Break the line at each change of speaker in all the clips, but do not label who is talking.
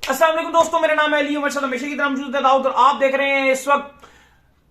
अस्सलाम वालेकुम दोस्तों, मेरा नाम है अली उमर, हमेशा की तरह मौजूद है दाऊद और आप देख रहे हैं इस वक्त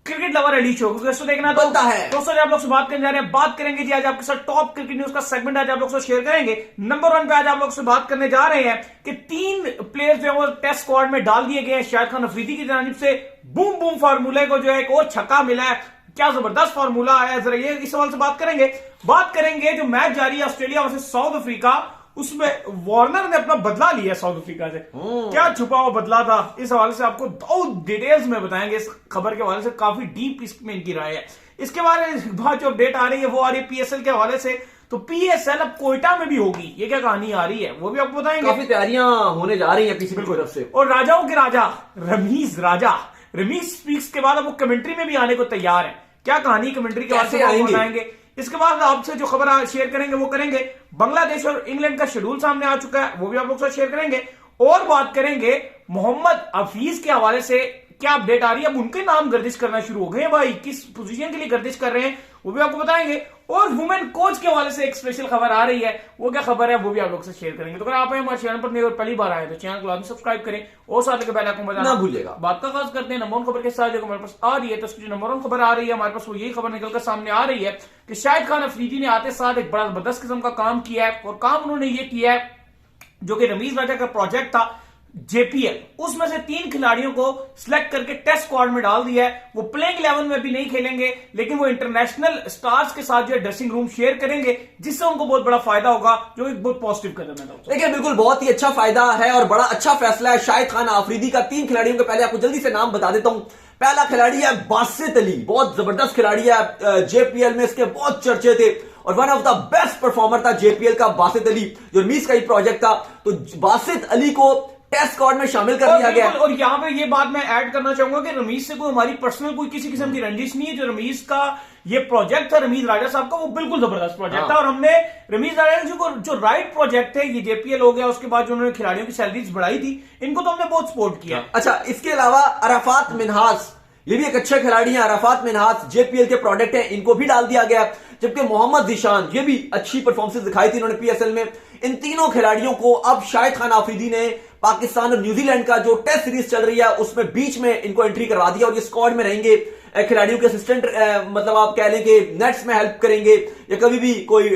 क्रिकेट लवर अली शो। दोस्तों देखना तो
बनता है
दोस्तों आप लोग से बात करने जा रहे हैं, बात करेंगे जी आज आपके साथ टॉप क्रिकेट न्यूज का सेगमेंट आज आप लोग से शेयर करेंगे। नंबर 1 पे आज आप लोग से बात करने जा रहे हैं कि 3 प्लेयर्स जो है वो टेस्ट स्क्वाड में डाल दिए गए हैं। शाहिद खान अफरीदी की जानिब से बूम बूम फार्मूले को जो है एक और छक्का मिला है, क्या जबरदस्त फार्मूला आया है, जरा ये इस सवाल से बात करेंगे। जो मैच जारी है ऑस्ट्रेलिया वर्सेस साउथ अफ्रीका, उसमें वार्नर ने अपना बदला लिया साउथ अफ्रीका से। क्या छुपा हुआ बदला था, इस हवाले से आपको बहुत डिटेल्स में बताएंगे। इस खबर के हवाले से काफी डीप इसमें इनकी राय है। इसके बाद जो अपडेट आ रही है वो आ रही है पीएसएल के हवाले से। तो पीएसएल अब कोयटा में भी होगी, ये क्या कहानी आ रही है वो भी आपको बताएंगे।
काफी तैयारियां होने जा रही हैं पीसीबी की तरफ से।
और राजाओं के राजा रमीज स्पीक्स के बाद अब वो कमेंट्री में भी आने को तैयार है। क्या कहानी कमेंट्री के हवाले से बताएंगे। इसके बाद आपसे जो खबर शेयर करेंगे वो करेंगे बांग्लादेश और इंग्लैंड का शेड्यूल सामने आ चुका है, वो भी आप लोग साथ शेयर करेंगे। और बात करेंगे मोहम्मद हफीज के हवाले से, क्या अपडेट आ रही है। अब उनके नाम गर्दिश करना शुरू हो गए भाई, किस पोजीशन के लिए गर्दिश कर रहे हैं वो भी आपको बताएंगे। और वुमेन कोच के हवाले से एक स्पेशल खबर आ रही है, वो क्या खबर है वो भी आप लोग से शेयर करेंगे। तो अगर आप हमारे चैनल पर नहीं और पहली बार आए तो चैनल को लाजमी सब्सक्राइब करें और साथ में बेल आइकन बजाना
ना भूलिएगा।
बात का आगाज करते हैं नंबर 1 खबर के साथ। जो हमारे पास आ रही है तो जो नंबर 1 खबर आ रही है हमारे पास वो यही खबर निकलकर सामने आ रही है कि शाहिद खान अफरीदी ने आते साथ एक बड़ा जबरदस्त किस्म का काम किया है। और काम उन्होंने ये किया है जो कि रमीज राजा का प्रोजेक्ट था जेपीएल, उसमें से 3 खिलाड़ियों को सिलेक्ट करके टेस्ट स्क्वाड में डाल दिया है। वो प्लेइंग 11 में भी नहीं खेलेंगे, लेकिन वो इंटरनेशनल स्टार्स के साथ जो है ड्रेसिंग रूम शेयर करेंगे, जिससे उनको बहुत बड़ा फायदा होगा, जो एक बहुत पॉजिटिव कदम है।
देखिए बिल्कुल बहुत ही अच्छा फायदा है और बड़ा अच्छा फैसला है शाहिद खान अफरीदी का। 3 खिलाड़ियों के पहले आपको जल्दी से नाम बता देता हूं। पहला खिलाड़ी है बासित अली, बहुत जबरदस्त खिलाड़ी है, जेपीएल में इसके बहुत चर्चे थे और one of the best performer था जेपीएल का बासित अली, जो रमीज का ही प्रोजेक्ट था। तो बासित अली को टेस्ट स्क्वाड में शामिल कर दिया गया।
और यहां पे ये बात मैं ऐड करना चाहूंगा कि रमीज से कोई हमारी पर्सनल कोई किसी किस्म की रंजिश नहीं है। जो रमीज का ये प्रोजेक्ट था रमीज राजा साहब का, वो बिल्कुल जबरदस्त प्रोजेक्ट था। और हमने रमीज राजा जो राइट प्रोजेक्ट थे, ये जेपीएल हो गया, उसके बाद जो उन्होंने खिलाड़ियों की सैलरीज बढ़ाई थी, इनको तो हमने बहुत सपोर्ट किया।
अच्छा, इसके अलावा अराफात मिन्हास, ये भी एक अच्छे खिलाड़ी हैं। अराफात मिन्हास जेपीएल के प्रोडक्ट हैं, इनको भी डाल दिया गया। जबकि मोहम्मद जिशान, ये भी अच्छी परफॉर्मेंस दिखाई थी इन्होंने पीएसएल में। इन तीनों खिलाड़ियों को अब शाहिद खान अफरीदी ने पाकिस्तान और न्यूजीलैंड का जो टेस्ट सीरीज चल रही है उसमें बीच में इनको एंट्री करवा दिया और ये स्क्वाड में रहेंगे। खिलाड़ियों के असिस्टेंट, मतलब आप कह लें कि नेट्स में हेल्प करेंगे या कभी भी कोई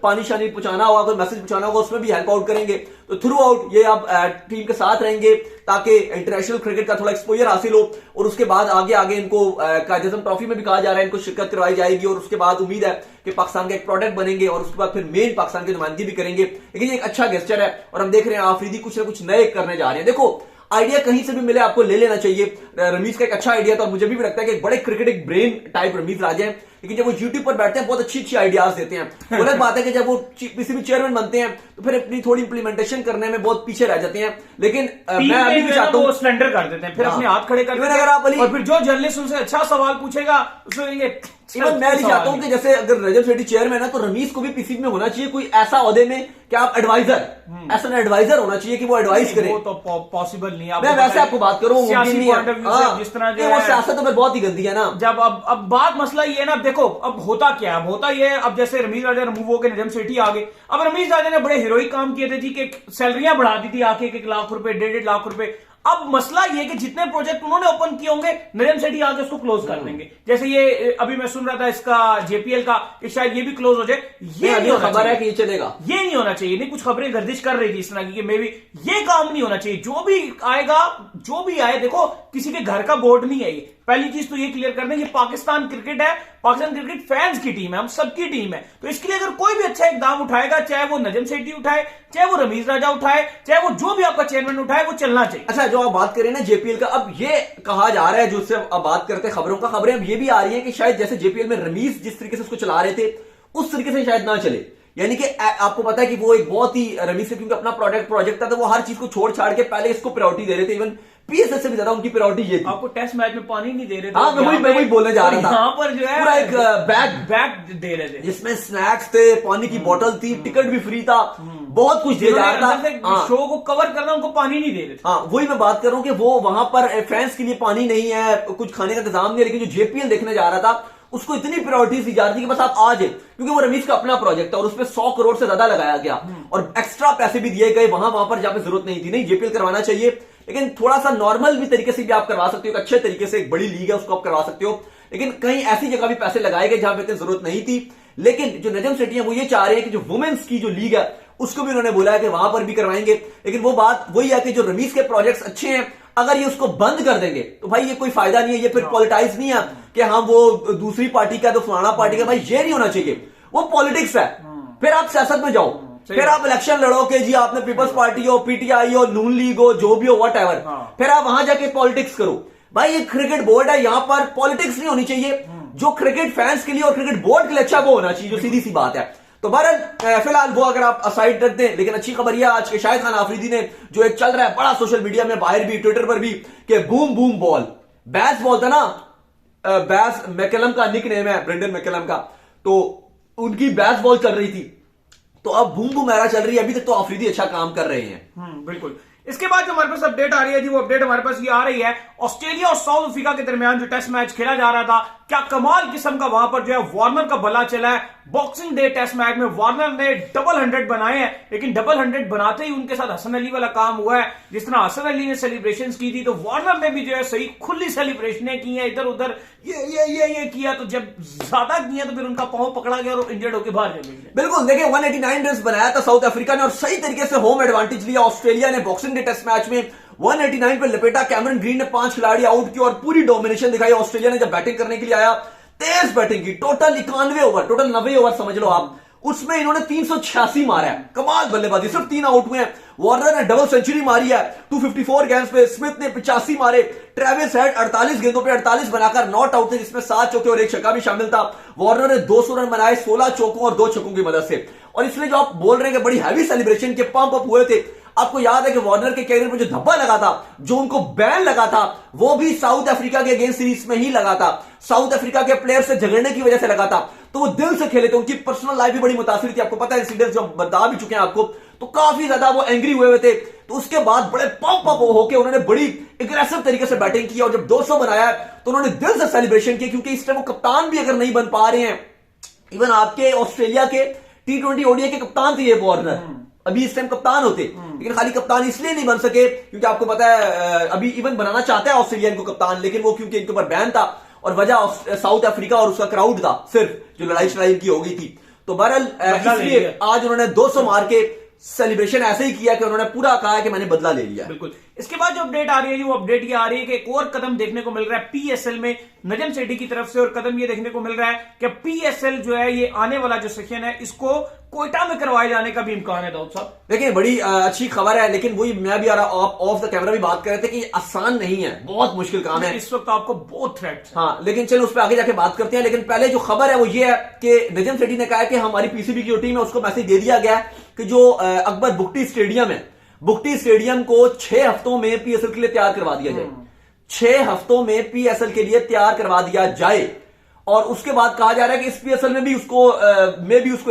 पानी शानी पहुंचाना होगा, कोई मैसेज पहुंचाना होगा, उसमें भी हेल्प आउट करेंगे। तो थ्रू आउट ये आप टीम के साथ रहेंगे ताकि इंटरनेशनल क्रिकेट का थोड़ा एक्सपोजर हासिल हो। और उसके बाद आगे इनको कायदे आज़म ट्रॉफी में भी कहा जा रहा है इनको शिरकत करवाई जाएगी। और उसके बाद उम्मीद है कि पाकिस्तान का एक प्रोडक्ट बनेंगे और उसके बाद फिर मेन पाकिस्तान की नुमाइंदगी भी करेंगे। लेकिन ये एक अच्छा गेस्चर है और हम देख रहे हैं अफरीदी कुछ ना कुछ नए करने जा रहे हैं। देखो, आइडिया कहीं से भी मिले आपको ले लेना चाहिए। रमीज का एक अच्छा आइडिया था और मुझे भी लगता है कि एक बड़े क्रिकेटिक ब्रेन टाइप रमीज राजा है। लेकिन जब वो यूट्यूब पर बैठते हैं बहुत अच्छी आइडियाज देते हैं। अलग बात है कि जब वो किसी भी चेयरमैन बनते हैं तो फिर अपनी थोड़ी इंप्लीमेंटेशन करने में बहुत पीछे रह जाते हैं। लेकिन मैं अभी भी चाहता हूँ
सिलेंडर कर देते हैं, फिर अपने हाथ खड़े कर देते हैं।
अगर आप
और फिर जो जर्नलिस्ट उनसे अच्छा सवाल पूछेगा उसको कहेंगे।
इवन मैं भी चाहता हूं कि जैसे अगर रजब सेठी चेयरमैन है तो रमीज को भी पीसीबी में होना चाहिए कोई ऐसा ओहदे में कि आप एडवाइजर, ऐसा एडवाइजर होना चाहिए कि वो एडवाइस करे।
वो तो पॉसिबल नहीं है।
मैं वैसे आपको बात करूं,
सियासी पॉइंट ऑफ व्यू से जिस तरह जो
वो सियासत तो बहुत ही गंदी है ना।
जब अब बात मसला ये है ना, देखो अब होता क्या है, अब होता ये है, अब जैसे रमीज राजा रिमूव हो गए, नजम सेठी आ गए। अब रमीज राजा ने बड़े हीरोइक काम किए थे जी कि सैलरियां बढ़ा दी थी आके 1 लाख रुपए, 1.5 लाख रुपए। अब मसला ये कि जितने प्रोजेक्ट उन्होंने ओपन किए होंगे नजम सेठी आके उसको क्लोज कर देंगे। जैसे ये अभी मैं सुन रहा था इसका जेपीएल का कि शायद ये भी क्लोज हो जाए। ये नहीं होना
खबर है कि ये चलेगा,
ये नहीं होना चाहिए। नहीं, कुछ खबरें गर्दिश कर रही थी इस तरह की कि मे भी ये काम नहीं होना चाहिए। जो भी आएगा, जो भी आए, देखो किसी के घर का बोर्ड नहीं है ये। पहली चीज तो ये क्लियर कर दें, ये पाकिस्तान क्रिकेट है, पाकिस्तान क्रिकेट फैंस की टीम है, हम सबकी टीम है। तो इसके लिए अगर कोई भी अच्छा इकदाम उठाएगा, चाहे वो नजम सेठी उठाए, चाहे वो रमीज राजा उठाए, चाहे वो जो भी आपका चेयरमैन उठाए, वो चलना चाहिए।
अच्छा, जो आप बात करें ना जेपीएल का, अब ये कहा जा रहा है, जो उससे अब बात करते हैं खबरों का, खबरें अब ये भी आ रही है कि शायद जैसे जेपीएल में रमीज जिस तरीके से उसको चला रहे थे उस तरीके से शायद ना चले। यानी कि आपको पता है कि वो एक बहुत ही रमीज से, क्योंकि अपना प्रोजेक्ट था तो वो हर चीज को छोड़ छाड़ के पहले इसको प्रायोरिटी दे रहे थे। इवन पीएसएल से भी ज्यादा उनकी प्रायोरिटी ये थी।
आपको टेस्ट मैच में पानी नहीं दे रहे थे।
हाँ, मैं वही बोलने जा रहा था।
यहाँ पर जो है
पूरा एक
बैग दे रहे थे
जिसमें स्नैक्स थे, पानी की बोतल थी, टिकट भी फ्री था, बहुत कुछ दिया जा रहा था।
शो को कवर करना, उनको पानी नहीं दे रहे थे।
हाँ, वही मैं बात कर रहा हूँ कि वो वहां पर फैंस के लिए पानी नहीं है, कुछ खाने का इंतजाम नहीं है। लेकिन जो जेपीएल देखने जा रहा था उसको इतनी प्रायोरिटीज दी जा रही थी कि बस आप आ जाए, क्योंकि वो रमीज का अपना प्रोजेक्ट है और उसमें 100 करोड़ से ज्यादा लगाया गया और एक्स्ट्रा पैसे भी दिए गए वहां पर जहां पे जरूरत नहीं थी। नहीं, जेपीएल करवाना चाहिए, लेकिन थोड़ा सा नॉर्मल भी तरीके से भी आप करवा सकते हो, एक अच्छे तरीके से, एक बड़ी लीग है उसको आप करवा सकते हो, लेकिन कहीं ऐसी जगह भी पैसे लगाए गए जहां पे इतनी जरूरत नहीं थी। लेकिन जो नजम सेठी है वो ये चाह रहे हैं कि जो वुमेन्स की जो लीग है उसको भी उन्होंने बोला है कि वहां पर भी करवाएंगे, लेकिन वो बात वही है कि जो रमीज के प्रोजेक्ट्स अच्छे हैं, अगर ये उसको बंद कर देंगे तो भाई ये कोई फायदा नहीं है, ये फिर पॉलिटाइज नहीं है कि हाँ वो दूसरी पार्टी का तो फलाना पार्टी का, भाई ये नहीं होना चाहिए, वो पॉलिटिक्स है। फिर आप सियासत में जाओ, फिर आप इलेक्शन लड़ो कि जी आपने पीपल्स पार्टी हो, पीटीआई हो, नून लीग हो, जो भी हो, वट एवर, फिर आप वहां जाके पॉलिटिक्स करो। भाई ये क्रिकेट बोर्ड है, यहां पर पॉलिटिक्स नहीं होनी चाहिए। जो क्रिकेट फैंस के लिए और क्रिकेट बोर्ड के लिए अच्छा वो होना चाहिए, जो सीधी सी बात है। तो बहरहाल फिलहाल वो अगर आप असाइड रख दें, लेकिन अच्छी खबर यह आज के शाहिद खान आफरीदी ने जो एक चल रहा है बड़ा सोशल मीडिया में, बाहर भी, ट्विटर पर भी, कि बूम बूम बॉल, बैस बॉल था ना, बैस मैकलम का निक नेम है, ब्रेंडन मैकलम का, तो उनकी बैस बॉल चल रही थी, तो अब बूम बूम एरा चल रही है। अभी तक तो आफरीदी अच्छा काम कर रहे हैं।
बिल्कुल। इसके बाद जो हमारे पास अपडेट आ रही है जी, वो अपडेट हमारे पास ये आ रही है, ऑस्ट्रेलिया और साउथ अफ्रीका के दरमियान जो टेस्ट मैच खेला जा रहा था, क्या कमाल किस्म का वहां पर जो है वार्नर का बल्ला चला है। बॉक्सिंग डे टेस्ट मैच में वार्नर ने डबल 100 बनाए हैं, लेकिन डबल 100 बनाते ही उनके साथ हसन अली वाला काम हुआ है। जिस तरह हसन अली ने सेलिब्रेशन की थी, तो वार्नर ने भी जो है सही खुली सेलिब्रेशन की है, इधर उधर ये किया, तो जब ज्यादा किया तो फिर उनका पांव पकड़ा गया और इंजर्ड होकर बाहर चले गए।
बिल्कुल, देखिए 189 रन बनाया था साउथ अफ्रीका ने और सही तरीके से होम एडवांटेज लिया ऑस्ट्रेलिया ने। बॉक्सिंग डे टेस्ट मैच में 189 पे लपेटा, कैमरन ग्रीन ने 5 खिलाड़ी आउट किया और पूरी डोमिनेशन दिखाई। ऑस्ट्रेलिया ने जब बैटिंग करने के लिए आया, तेज बैटिंग की, टोटल 91 ओवर, टोटल 90 ओवर समझ लो आप, उसमें इन्होंने 386 मारा है। कमाल बल्लेबाजी, सिर्फ 3 आउट हुए हैं। वार्नर ने डबल सेंचुरी मारी है 254 गेंद्स पे, स्मिथ ने 85 मारे, ट्रेविस हेड 48 गेंदों पे 48 बनाकर नॉट आउट थे, जिसमें 7 चौके और 1 छक्का भी शामिल था। वार्नर ने 200 रन बनाए 16 चौकों और 2 छक्कों की मदद से। और इसलिए जो आप बोल रहे हैं कि बड़ी हैवी सेलिब्रेशन के पंप अप हुए थे, आपको याद है कि वार्नर के कैरियर में जो धब्बा लगा था, जो उनको बैन लगा था, वो भी साउथ अफ्रीका के अगेंस्ट सीरीज में ही लगा था। साउथ अफ्रीका के प्लेयर से झगड़ने की वजह से लगा था, तो वो दिल से खेले थे। उनकी पर्सनल लाइफ भी बड़ी मुतासिर थी, आपको पता है, इंसिडेंट्स जो बता भी चुके हैं आपको, तो काफी ज्यादा वो एंग्री हुए थे। तो उसके बाद बड़े पंप अप होकर उन्होंने बड़ी एग्रेसिव तरीके से बैटिंग की और जब 200 बनाया तो उन्होंने दिल से सेलिब्रेशन किया, क्योंकि इस टाइम वो कप्तान भी अगर नहीं बन पा रहे हैं, इवन आपके ऑस्ट्रेलिया के T20 ओडीआई के कप्तान थे ये वार्नर, अभी इस टाइम कप्तान होते, लेकिन खाली कप्तान इसलिए नहीं बन सके क्योंकि आपको पता है अभी इवन बनाना चाहता है ऑस्ट्रेलिया इनको कप्तान, लेकिन वो क्योंकि इनके ऊपर बैन था और वजह साउथ अफ्रीका और उसका क्राउड था, सिर्फ जो लड़ाई शड़ाई की हो गई थी। तो बहरहाल इसलिए आज उन्होंने 200 मार के सेलिब्रेशन ऐसे ही किया कि उन्होंने पूरा कहा कि मैंने बदला ले लिया।
बिल्कुल। इसके बाद जो अपडेट आ रही है, वो अपडेट ये आ रही है कि एक और कदम देखने को मिल रहा है पीएसएल में नजम सेठी की तरफ से, और कदम ये देखने को मिल रहा है कि पीएसएल जो है ये आने वाला जो सेशन है इसको कोयटा में करवाए जाने का भी इम्कान है। दाऊद साहब
देखिए बड़ी अच्छी खबर है, लेकिन वही मैं भी ऑफ द कैमरा भी बात कर रहे थे कि आसान नहीं है, बहुत मुश्किल काम है।
इस वक्त आपको बहुत थ्रेट है।
हाँ, लेकिन चलो उस पर आगे जाके बात करते हैं। लेकिन पहले जो खबर है वो ये है कि नजम सेठी ने कहा है कि हमारी पीसीबी की जो टीम है उसको मैसेज दे दिया गया है कि जो अकबर बुगटी स्टेडियम है, बुगटी स्टेडियम को 6 हफ्तों में पीएसएल के लिए तैयार करवा दिया जाए। 6 हफ्तों में पीएसएल के लिए तैयार करवा दिया जाए, और उसके बाद कहा जा रहा है कि इस पीएसएल में भी उसको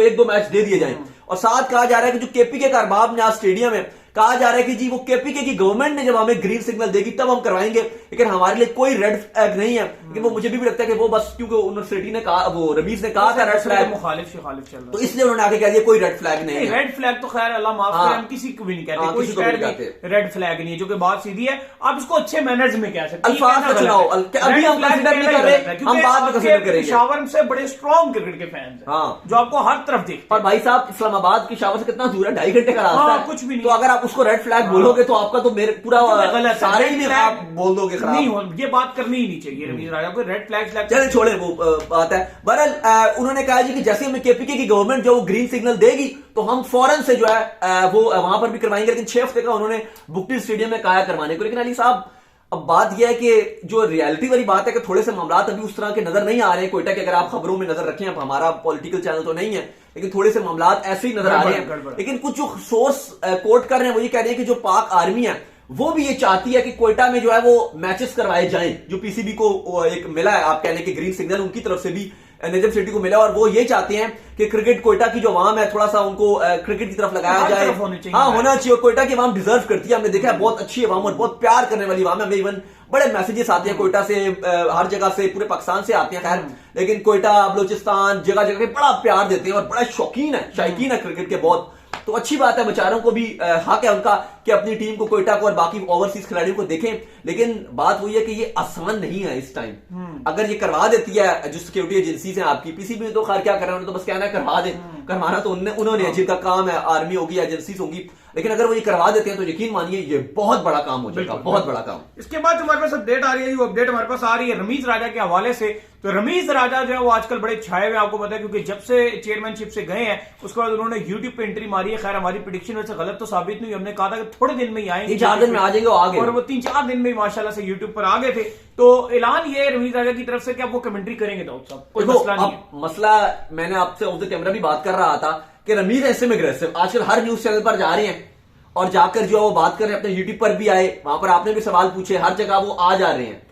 1-2 मैच दे दिए जाएं। और साथ कहा जा रहा है कि जो केपीके का अरबाब न्याज स्टेडियम है, कहा जा रहा है कि जी वो केपीके की गवर्नमेंट ने जब हमें ग्रीन सिग्नल देगी तब हम करवाएंगे, लेकिन हमारे लिए कोई रेड फ्लैग नहीं है। लेकिन वो मुझे भी लगता है कि वो बस क्योंकि यूनिवर्सिटी ने कहा, वो रमीज ने कहा था रेड फ्लैग,
मुखालिफ चल रहा,
तो इसलिए उन्होंने आगे कह दिया कोई रेड फ्लैग नहीं है।
रेड फ्लैग तो खैर अल्लाह माफ करे, हम किसी को भी नहीं कहते, कोई शहर में रेड फ्लैग नहीं है, जो कि बात सीधी है। आप इसको अच्छे मैनर्स में कह सकते हैं,
अल्फाज का चुनाव अभी हम कंसीडर नहीं कर रहे, हम बाद में कंसीडर करेंगे।
पेशावर से बड़े स्ट्रॉन्ग क्रिकेट के फैंस हैं,
हाँ,
जो आपको हर तरफ देखते हैं।
और भाई साहब इस्लामाबाद पेशावर से कितना दूर है, 2.5 घंटे का रास्ता है,
कुछ भी नहीं।
तो अगर आप उसको रेड फ्लैग बोलोगे तो आपका तो मेरे पूरा सारे ही आप बोल दोगे खराब।
नहीं हो, ये बात करनी ही नहीं चाहिए रमीज राजा को, रेड फ्लैग
चले छोड़े वो बात है। बहरहाल उन्होंने कहा जी कि जैसे हमें केपीके की गवर्नमेंट जो ग्रीन सिग्नल देगी तो हम फौरन से जो है वो वहां पर भी करवाएंगे, लेकिन 6 हफ्ते का उन्होंने बुगटी स्टेडियम में कहा करवाने को। लेकिन अली साहब अब बात यह है कि जो रियलिटी वाली बात है कि थोड़े से मामला अभी उस तरह के नजर नहीं आ रहे हैं कोयटा के, अगर आप खबरों में नजर रखें, अब हमारा पॉलिटिकल चैनल तो नहीं है, लेकिन थोड़े से मामला ऐसे ही नजर आ रहे हैं। लेकिन कुछ जो सोर्स कोट कर रहे हैं वो ये कह रहे हैं कि जो पाक आर्मी है वो भी ये चाहती है कि कोयटा में जो है वो मैचेस करवाए जाएं, जो पीसीबी को एक मिला है, आप कहने के ग्रीन सिग्नल उनकी तरफ से भी नजम सेठी को मिला, और वो ये चाहते हैं कि क्रिकेट कोयटा की जो आवाम है थोड़ा सा उनको क्रिकेट की तरफ लगाया जाए। हाँ, होना चाहिए, और कोयटा की आवाम डिजर्व करती है, हमने देखा है बहुत अच्छी आवाम और बहुत प्यार करने वाली आवाम है। हमें इवन बड़े मैसेजेस आते हैं कोयटा से, हर जगह से, पूरे पाकिस्तान से आते हैं खैर, लेकिन कोयटा, बलूचिस्तान, जगह जगह पे बड़ा प्यार देते हैं और बड़ा शौकीन है, शायकीन है क्रिकेट के बहुत। तो अच्छी बात है, बेचारों को भी हक है उनका कि अपनी टीम को, कोयटा को और बाकी ओवरसीज खिलाड़ियों को देखें। लेकिन बात वही है कि ये आसान नहीं है इस टाइम। अगर ये करवा देती है जो सिक्योरिटी एजेंसीज हैं आपकी, पीसीबी में तो खैर क्या कर रहे हैं, उन्होंने तो बस कहना है करवा दें, करवाना तो उन्होंने जिनका काम है, आर्मी होगी, एजेंसीज होंगी, लेकिन अगर वो ये करवा देते हैं तो यकीन मानिए ये बहुत बड़ा काम हो जाएगा, बहुत बड़ा काम।
इसके बाद जो हमारे पास अपडेट आ रही है, वो अपडेट हमारे पास आ रही है रमीज राजा के हवाले से। तो रमीज राजा जो है वो आजकल बड़े छाए हुए, आपको पता है, क्योंकि जब से चेयरमैनशिप से गए हैं उसके बाद उन्होंने यूट्यूब पे एंट्री मारी है। खैर हमारी प्रेडिक्शन वैसे गलत तो साबित नहीं हुई, हमने कहा था कि थोड़े दिन में ही आएंगे,
3-4 दिन में आ जाएंगे, आगे
और वो 3-4 दिन में ही माशाल्लाह से यूट्यूब पर आ गए थे। तो ऐलान ये रमीज राजा की तरफ से कि आप वो कमेंट्री करेंगे दाऊद साहब, कोई मसला नहीं है।
मसला मैंने आपसे ऑफ द कैमरा भी बात कर रहा था कि रमीज ऐसे में अग्रेसिव आजकल हर न्यूज चैनल पर जा रहे हैं और जाकर जो है वो बात कर रहे हैं, अपने यूट्यूब पर भी आए, वहां पर आपने भी सवाल पूछे, हर जगह वो आ जा रहे हैं।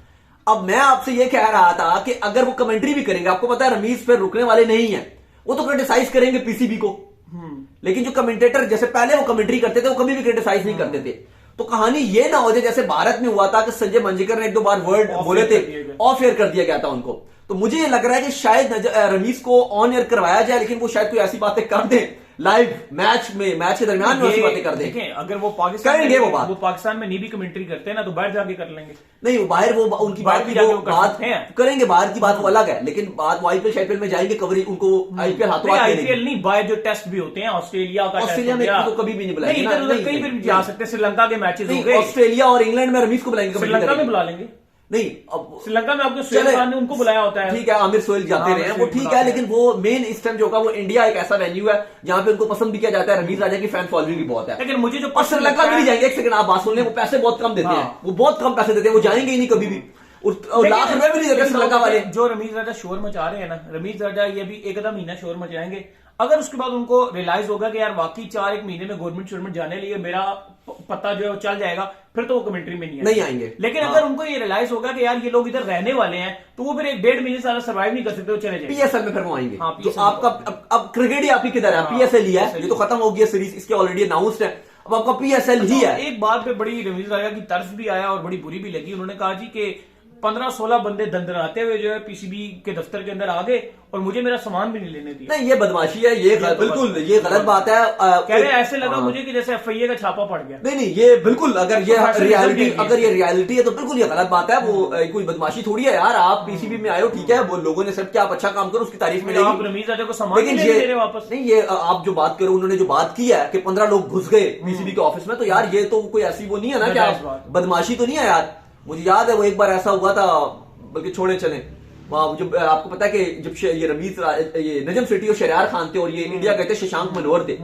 अब मैं आपसे ये कह रहा था कि अगर वो कमेंट्री भी करेंगे, आपको पता है रमीज फिर रुकने वाले नहीं है, वो तो क्रिटिसाइज करेंगे पीसीबी को, लेकिन जो कमेंटेटर जैसे पहले वो कमेंट्री करते थे वो कभी भी क्रिटिसाइज नहीं करते थे। तो कहानी ये ना हो जाए जैसे भारत में हुआ था कि संजय मंजरेकर ने 1-2 बार वर्ड बोले थे, ऑफ एयर कर दिया गया था उनको। तो मुझे ये लग रहा है कि शायद रमीज को ऑन एयर करवाया जाए, लेकिन वो शायद कोई ऐसी बातें कर दें लाइव मैच के दरमियान में ऐसी बातें कर दें।
देखें, अगर वो पाकिस्तान
करेंगे वो
पाकिस्तान में नहीं भी कमेंट्री करते हैं ना, तो बाहर जाके कर लेंगे।
नहीं, वो बाहर वो उनकी बात की वो बात करेंगे, बाहर की बात वो अलग है, लेकिन बात वो आईपीएल में जाएंगे, कवरेज उनको आईपीएल हाथों हाथ
आईपीएल नहीं, बाहर जो टेस्ट भी होते हैं, ऑस्ट्रेलिया
में तो कभी भी नहीं बुलाएंगे,
इधर उधर कहीं भी जा सकते हैं। श्रीलंका के मैचेस हो गए,
ऑस्ट्रेलिया और इंग्लैंड में रमीज को बुलाएंगे,
श्रीलंका में बुला लेंगे।
नहीं, अब
श्रीलंका में आपको सोहेल खान ने उनको बुलाया होता है,
ठीक है, आमिर सोहेल जाते रहे हैं, वो ठीक है, लेकिन वो मेन इस टाइम जो होगा वो इंडिया एक ऐसा वेन्यू है जहां पे उनको पसंद भी किया जाता है, रमीज राजा की फैन फॉलोइंग भी बहुत है।
लेकिन मुझे जो
और श्रीलंका में भी जाएंगे, एक सेकंड आप बात सुन लें, वो पैसे बहुत कम देते हैं, वो बहुत कम पैसे देते हैं, वो जाएंगे ही नहीं कभी भी, और लाख रुपए भी नहीं देते श्रीलंका वाले।
जो रमीज राजा शोर मचा रहे हैं ना, रमीज राजा ये भी एक आधा महीना शोर मचाएंगे, अगर उसके बाद उनको रियलाइज होगा कि यार वाकई 1 महीने में गवर्नमेंट जाने लिए मेरा पता जो है वो चल जाएगा, फिर तो वो कमेंट्री में नहीं
आएंगे।
लेकिन अगर उनको ये रियलाइज होगा कि यार ये लोग इधर रहने वाले हैं, तो वो फिर 1-1.5 महीने सारा सर्वाइव नहीं कर सकते, वो चले जाएंगे
पीएसएल में, फिर वो आएंगे। जो आपका अब क्रिकेट ही आपकी किधर है, पीएसएल ही है, ये तो खत्म हो गया सीरीज, इसके ऑलरेडी अनाउंस्ड है, अब आपका पीएसएल ही है।
एक बात पे बड़ी रमीज राजा की तर्स भी आया और बड़ी बुरी भी लगी, उन्होंने कहा जी कि 15-16 बंदे दंदनाते हुए जो है पीसीबी के दफ्तर के अंदर आ गए और मुझे मेरा सामान भी नहीं लेने दिया।
नहीं, ये बदमाशी है, ये बिल्कुल ये गलत बात है।
कह रहे ऐसे लगा मुझे कि जैसे एफआईए का छापा पड़ गया।
नहीं, ये बिल्कुल अगर ये रियलिटी है तो बिल्कुल ये गलत बात है, वो कोई बदमाशी थोड़ी है यार। आप पीसीबी में आए हो, ठीक है, वो लोगों ने सब क्या आप अच्छा काम करो, उसकी तारीफ मिलेगी।
आप रमीज राजा को सामान नहीं दे रहे वापस।
नहीं, ये आप जो बात करो, उन्होंने जो बात की है कि 15 लोग घुस गए पीसीबी के ऑफिस में, तो यार ये तो कोई ऐसी वो नहीं है ना, क्या बदमाशी तो नहीं है यार। मुझे याद है वो एक बार ऐसा हुआ था, बल्कि छोड़े चले, वहां जब आपको पता है कि जब ये रमीज ये नजम सेठी और शरियार खान थे और ये इंडिया गए थे, शशांक मनोहर थे,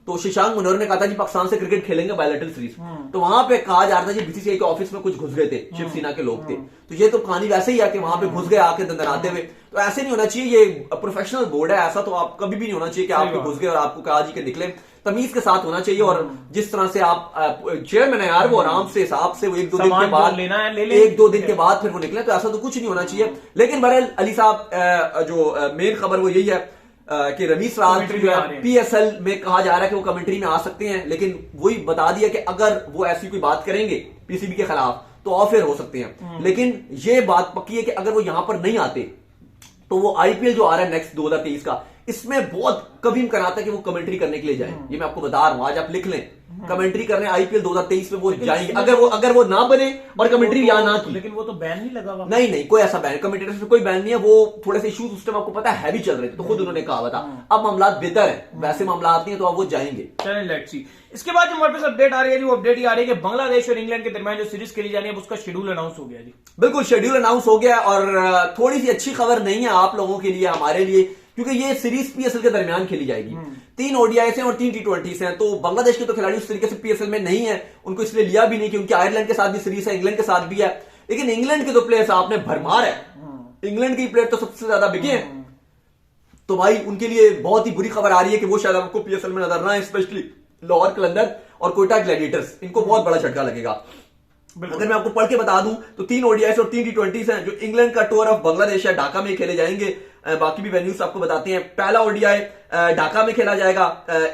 तो शशांक मनोहर ने कहा था जी पाकिस्तान से क्रिकेट खेलेंगे बायलैटरल सीरीज, तो वहां पे कहा जा रहा था जी बीसीसीआई के ऑफिस में कुछ घुस गए थे, शिवसेना के लोग थे। तो ये तो कहानी वैसे ही है कि वहां पे घुस गए आके दंदनाते हुए, तो ऐसे नहीं होना चाहिए, ये प्रोफेशनल बोर्ड है, ऐसा तो आप कभी भी नहीं होना चाहिए कि आप घुस गए और आपको कहा जी के निकले। तमीज के साथ होना चाहिए, और जिस तरह से आप चेयरमैन है यार, वो आराम से हिसाब से वो 1-2 दिन के बाद, 1-2 दिन के बाद फिर वो निकले, तो ऐसा तो कुछ नहीं होना चाहिए। लेकिन बहरहाल अली साहब जो मेन खबर वो यही है कि रमीज राज जो है पीएसएल में कहा जा रहा है कि वो कमेंट्री में आ सकते हैं, लेकिन वही बता दिया कि अगर वो ऐसी कोई बात करेंगे पीसीबी के खिलाफ तो ऑफ एयर हो सकते हैं। लेकिन ये बात पक्की है कि अगर वो यहां पर नहीं आते तो वो आईपीएल जो आ रहा है नेक्स्ट 2023 का, इसमें बहुत कभी इम्कान आता है कि वो कमेंट्री करने के लिए जाए। ये मैं आपको बता रहा हूं, आज आप लिख लें, कमेंट्री करने आईपीएल 2023 में वो जाएंगे, अगर वो ना बने और कमेंट्री यहां ना की।
लेकिन वो तो बैन नहीं लगा हुआ।
नहीं, कोई ऐसा बैन, कमेंटेटर्स पे कोई बैन नहीं है, वो थोड़े से इश्यूज उस टाइम आपको पता है भी चल रहे थे, तो खुद उन्होंने कहा था अब मामला बेहतर है, वैसे मामला नहीं है तो अब वो जाएंगे।
चलें, लेट्स सी। इसके बाद जो हमारे पास अपडेट आ रही है, वो अपडेट ये आ रही है कि बांग्लादेश और इंग्लैंड के दरमियान जो सीरीज खेली जानी है उसका शेड्यूल अनाउंस हो गया जी। बिल्कुल,
शेड्यूल अनाउंस हो गया, और थोड़ी सी अच्छी खबर नहीं है आप लोगों के लिए, हमारे लिए, क्योंकि ये सीरीज पीएसएल के दरमियान खेली जाएगी। 3 ओडीआई हैं और 3 टी20 हैं, तो बांग्लादेश के तो खिलाड़ी उस तरीके से पीएसएल में नहीं है, उनको इसलिए लिया भी नहीं कि उनकी आयरलैंड के साथ भी सीरीज है, इंग्लैंड के साथ भी है। लेकिन इंग्लैंड के तो प्लेयर्स आपने भरमार है, इंग्लैंड के प्लेयर तो सबसे ज्यादा बिके हैं, तो भाई उनके लिए बहुत ही बुरी खबर आ रही है कि वो शायद आपको पीएसएल में नजर ना आए, स्पेशली लाहौर कलंदर और कोयटा ग्लैडिएटर्स, इनको बहुत बड़ा झटका लगेगा। अगर मैं आपको पढ़ के बता दूं तो 3 ओडीआई और 3 टी20 हैं, जो इंग्लैंड का टूर ऑफ बांग्लादेश है, ढाका में खेले जाएंगे। बाकी भी वेन्यूज आपको बताते हैं। पहला ओडीआई ढाका में खेला जाएगा,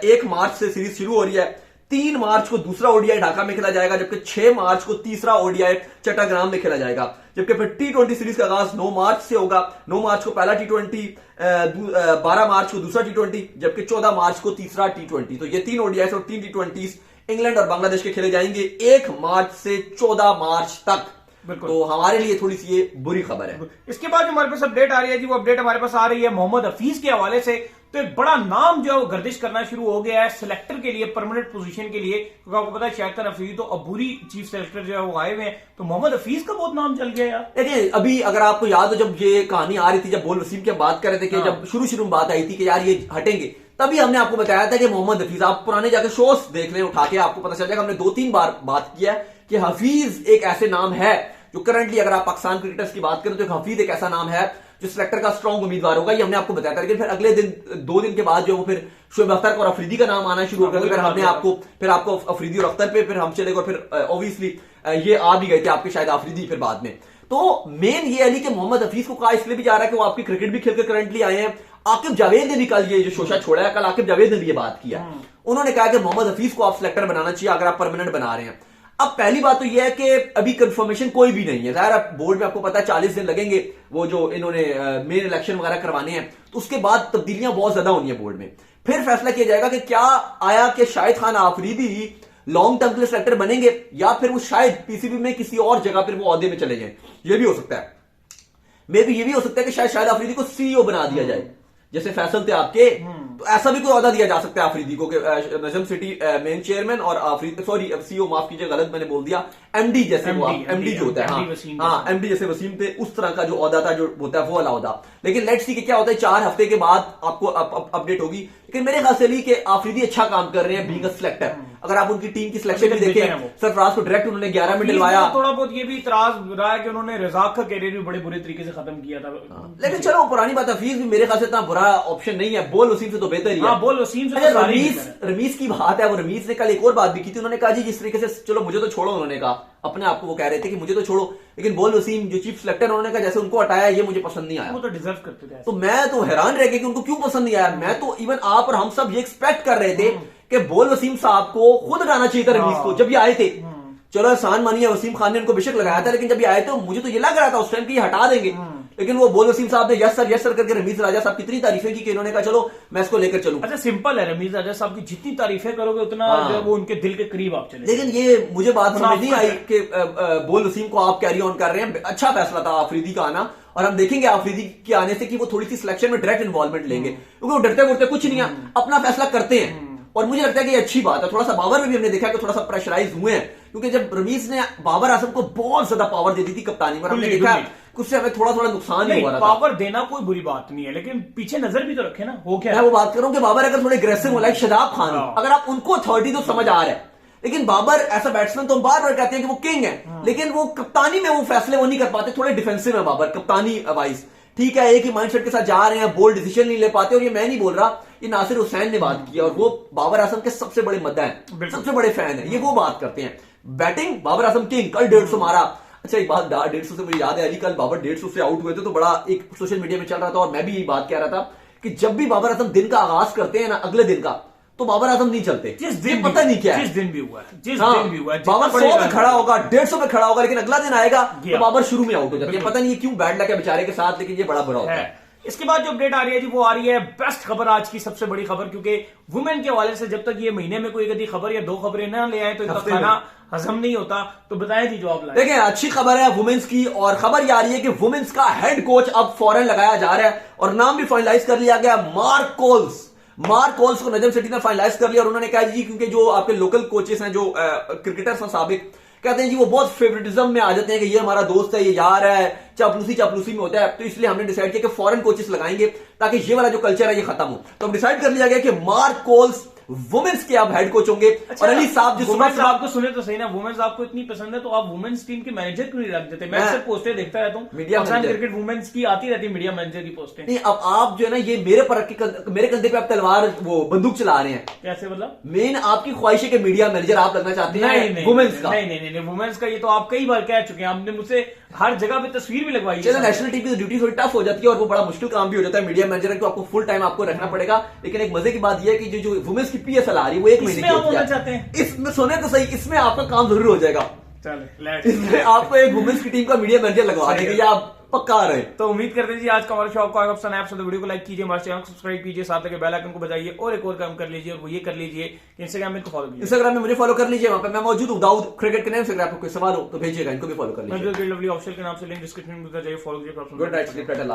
1 मार्च से सीरीज शुरू हो रही है। 3 मार्च को दूसरा ओडीआई ढाका में खेला जाएगा, जबकि 6 मार्च को तीसरा ओडीआई चट्टाग्राम में खेला जाएगा। जबकि फिर T20 सीरीज का आगाज 9 मार्च से होगा। 9 मार्च को पहला T20, 12 मार्च को दूसरा T20, जबकि 14 मार्च को तीसरा T20। तो ये 3 ओडीआई और 3 T20 इंग्लैंड और बांग्लादेश के खेले जाएंगे 1 मार्च से 14 मार्च तक। तो हमारे लिए थोड़ी सी ये बुरी खबर है।
इसके बाद जो हमारे पास अपडेट आ रही है जी, वो अपडेट हमारे पास आ रही है मोहम्मद हफीज के हवाले से। तो एक बड़ा नाम जो है वो गर्दिश करना शुरू हो गया है सिलेक्टर के लिए, परमानेंट पोजीशन के लिए, क्योंकि आपको पता है शाहिद खान अफरीदी तो अबूरी चीफ सिलेक्टर जो है वो आए हुए हैं, तो मोहम्मद हफीज का बहुत नाम चल गया यार।
देखिए अभी अगर आपको याद हो जब ये कहानी आ रही थी, जब बोल वसीम की बात कर रहे थे कि जब शुरू में बात आई थी कि यार ये हटेंगे, तभी हमने आपको बताया था कि मोहम्मद हफीज, आप पुराने जाकर शोज देख लें उठा के, आपको पता चल जाएगा। हमने 2-3 बार बात किया है कि हफीज एक ऐसे नाम है जो करंटली, अगर आप पाकिस्तान क्रिकेटर्स की बात करें तो हफीज एक ऐसा नाम है जो सिलेक्टर का स्ट्रॉन्ग उम्मीदवार होगा। ये हमने आपको बताया था। लेकिन फिर अगले दिन 2 दिन के बाद जो फिर शोएब अख्तर और अफरीदी का नाम आना शुरू हो गया। फिर हमने आपको अफरीदी और अख्तर पे फिर हम चले गए, फिर ऑब्वियसली ये आ भी गए थे आपके शायद अफरीदी फिर बाद में। तो मेन ये अली कि मोहम्मद हफीज को कहा इसलिए भी जा रहा है कि वो आपकी क्रिकेट भी खेलकर करंटली आए हैं। आकिब जावेद ने भी कल ये जो शोशा छोड़ा है, कल आकिब जावेद ने भी ये बात किया। उन्होंने कहा कि मोहम्मद हफीज को आप सिलेक्टर बनाना चाहिए अगर आप परमानेंट बना रहे हैं। अब पहली बात तो यह है कि अभी कंफर्मेशन कोई भी नहीं है। जाहिर बोर्ड में आपको पता है 40 दिन लगेंगे, वो जो इन्होंने मेन इलेक्शन वगैरह करवाने हैं, तो उसके बाद तब्दीलियां बहुत ज्यादा होनी है बोर्ड में। फिर फैसला किया जाएगा कि क्या आया कि शाहिद खान आफरीदी लॉन्ग टर्म के लिए सेलेक्टर बनेंगे या फिर वो शायद पीसीबी में किसी और जगह पर वो ओहदे में चले जाए। ये भी हो सकता है। मे भी ये भी हो सकता है कि शायद आफरीदी को सीईओ बना दिया जाए, जैसे फैसल थे आपके, तो ऐसा भी कोई ओहदा दिया जा सकता है आफरीदी को कि नजम सिटी मेन चेयरमैन और आफरीदी, सॉरी सीईओ माफ कीजिए गलत मैंने बोल दिया, एमडी जैसे वो एमडी जो होता है, हाँ एमडी जैसे वसीम थे उस तरह का जो ओहदा था जो होता है वो वाला ओहदा। लेकिन लेट्स सी कि क्या होता है, 4 हफ्ते के बाद आपको अपडेट होगी। लेकिन मेरे ख्याल से कि आफरीदी अच्छा काम कर रहे हैं बीइंग अ सिलेक्टर। अगर आप उनकी टीम की सिलेक्शन भी देखें, सरफराज को डायरेक्ट उन्होंने 11 में डलवाया।
थोड़ा बहुत ये भी इतराज रहा है कि उन्होंने रजाक का कैरियर भी बड़े बुरे तरीके से खत्म किया था।
लेकिन चलो पुरानी बात, हफीज भी मेरे ख्याल से इतना बुरा ऑप्शन नहीं है, बोल वसीम से तो बेहतर ही है।
बोल वसीम से
रमीज की बात है, वो रमीज ने कल एक और बात भी की थी। उन्होंने कहा जी जिस तरीके से चलो मुझे तो छोड़ो, उन्होंने कहा अपने आप को वो कह रहे थे कि मुझे तो छोड़ो, लेकिन बोल वसीम जो चीफ सिलेक्टर उन्होंने कहा जैसे उनको हटाया ये मुझे पसंद नहीं आया।
वो तो डिजर्व करते थे।
तो मैं तो हैरान रह गया कि उनको क्यों पसंद नहीं आया। मैं तो इवन आप और हम सब ये एक्सपेक्ट कर रहे थे कि बोल वसीम साहब को खुद हटाना चाहिए था रमीज को जब ये आए थे। चलो एहसान मानिए वसीम खान ने उनको बेशक लगाया था, लेकिन जब ये आए तो मुझे तो ये लग रहा था उस टाइम कि ये हटा देंगे। लेकिन वो बोल वसीम साहब ने यस सर करके रमीज राजा साहब कितनी तारीफें की कि इन्होंने कहा चलो मैं इसको लेकर चलूं।
अच्छा सिंपल है, रमीज राजा साहब की जितनी तारीफें करोगे उतना जो वो उनके दिल के करीब आप चले।
लेकिन ये मुझे बात समझ नहीं आई कि बोल वसीम को आप कैरी ऑन कर रहे हैं। अच्छा फैसला था आफरीदी का आना, और हम देखेंगे आफरीदी के आने से कि वो थोड़ी सी सिलेक्शन में डायरेक्ट इन्वॉल्वमेंट लेंगे, क्योंकि वो डरते उड़ते कुछ नहीं है, अपना फैसला करते हैं। और मुझे लगता है कि ये अच्छी बात है। थोड़ा सा बाबर में भी हमने देखा कि थोड़ा सा प्रेशराइज हुए हैं, क्योंकि जब रमीज ने बाबर आजम को बहुत ज्यादा पावर दे दी थी कप्तानी में, हमने देखा उससे हमें थोड़ा नुकसान ही हुआ था।
पावर देना कोई बुरी बात नहीं है, लेकिन पीछे नजर भी तो रखे ना। हो क्या
मैं वो बात कर रहा हूं कि बाबर अगर थोड़े अग्रेसिव हो, लाइक शदाब खान, अगर आप उनको अथॉरिटी तो समझ आ रहा है, लेकिन बाबर ऐसा बैट्समैन तो हम बार बार कहते हैं कि वो किंग है, लेकिन वो कप्तानी में वो फैसले वो नहीं कर पाते, थोड़े डिफेंसिव है बाबर कप्तानी वाइज। ठीक है, एक ही माइंडसेट के साथ जा रहे हैं, बोल्ड डिसीजन नहीं ले पाते। और ये मैं नहीं बोल रहा, ये नासिर हुसैन ने बात की, और वो बाबर आजम के सबसे बड़े मद्दा है, सबसे बड़े फैन है, ये वो बात करते हैं। बैटिंग बाबर आजम किंग, कल 150 मारा। अच्छा एक बात 150 से मुझे याद है अली, कल बाबर 150 से आउट हुए थे तो बड़ा एक सोशल मीडिया में चल रहा था, और मैं भी यही बात कह रहा था कि जब भी बाबर आजम दिन का आगाज करते हैं ना अगले दिन का, तो बाबर आजम नहीं चलते।
जिस दिन
पता नहीं क्या है,
जिस दिन भी हुआ है, जिस दिन भी हुआ है,
बाबर 100 पे खड़ा होगा, 150 पे खड़ा होगा, लेकिन अगला दिन आएगा तो बाबर शुरू में आउट हो जाते हैं। पता नहीं क्यों बैड लग है बेचारे के साथ, लेकिन ये बड़ा बुरा होता है।
इसके बाद जो अपडेट आ रही है जी, वो आ रही है बेस्ट खबर, आज की सबसे बड़ी खबर, क्योंकि वुमेन के हवाले से जब तक ये महीने में कोई कभी खबर या 2 खबरें ना ले आए तो इनका खाना हजम नहीं होता। तो बताएं जी जवाब लाए।
देखिए अच्छी खबर है वुमेन्स की, और खबर ये आ रही है कि वुमेन्स का हेड कोच अब फॉरन लगाया जा रहा है, और नाम भी फाइनलाइज कर लिया गया, मार्क कोल्स को नजम सिटी ने फाइनलाइज कर लिया। और उन्होंने कहा जी क्योंकि जो आपके लोकल कोचेस हैं, जो क्रिकेटर्स हैं साबिक, कहते हैं जी वो बहुत फेवरेटिज्म में आ जाते हैं कि ये हमारा दोस्त है, ये यार है, चापलूसी में होता है, तो इसलिए हमने डिसाइड किया कि फॉरेन कोचेस लगाएंगे ताकि ये वाला जो कल्चर है ये खत्म हो। तो डिसाइड कर लिया गया कि मार्क कोल्स वुमेन्स के आप हेड कोच होंगे।
अच्छा,
और अली साहब जिस
वुमेन्स आपको सुने तो सही ना, वुमेन्स आपको इतनी पसंद है तो आप वुमेन्स टीम के मैनेजर क्यों नहीं रख देते? मैं सिर्फ पोस्टें देखता रहता हूँ,
मीडिया
क्रिकेट वुमेन्स की आती रहती है, मीडिया मैनेजर की पोस्टें।
नहीं, अब आप जो है ना ये मेरे कंधे पे आप तलवार वो बंदूक चला रहे हैं।
कैसे मतलब?
मेन आपकी ख्वाहिश है कि मीडिया मैनेजर आप लगना चाहते हैं वुमेन्स का?
नहीं, वुमेन्स का ये तो आप कई बार कह चुके हैं, आपने मुझसे हर जगह पे तस्वीर भी लगवाई है।
चलो नेशनल टीम की ड्यूटी थोड़ी टफ हो जाती है और वो बड़ा मुश्किल काम भी हो जाता है मीडिया मैनेजर को, आपको फुल टाइम आपको रखना पड़ेगा। लेकिन एक मजे की बात यह है कि जो वुमेन्स की की पीएसएल आ रही है, वो 1 महीने
इसमें
की
आप
होती है।
होना चाहते हैं?
इसमें सुने तो सही, इसमें आपका काम जरूर हो जाएगा।
चले
इसमें आपको एक वुमेन्स की टीम का मीडिया मैनेजर लगवा
सही
देंगे,
है।
या आप पक्का आ रहे हैं।
तो उम्मीद करते हैं जी आज का हमारा शो आपको पसंद आया। तो वीडियो को लाइक कीजिए, हमारे चैनल को सब्सक्राइब कीजिए, साथ लगे बेल आइकन को बजाइए और एक और काम कर लीजिए, और वो ये कर लीजिए कि इंस्टाग्राम में फॉलो कीजिए।
इंस्टाग्राम में मुझे फॉलो कर लीजिए, वहां पे मैं मौजूद हूँ, दाऊद क्रिकेट के नाम से। अगर आपको कोई सवाल हो तो भेजिएगा, इनको भी फॉलो कर लीजिए।
लवली ऑफिशियल के नाम से लिंक डिस्क्रिप्शन में जाइए, फॉलो कीजिए।
Good night, sleep better,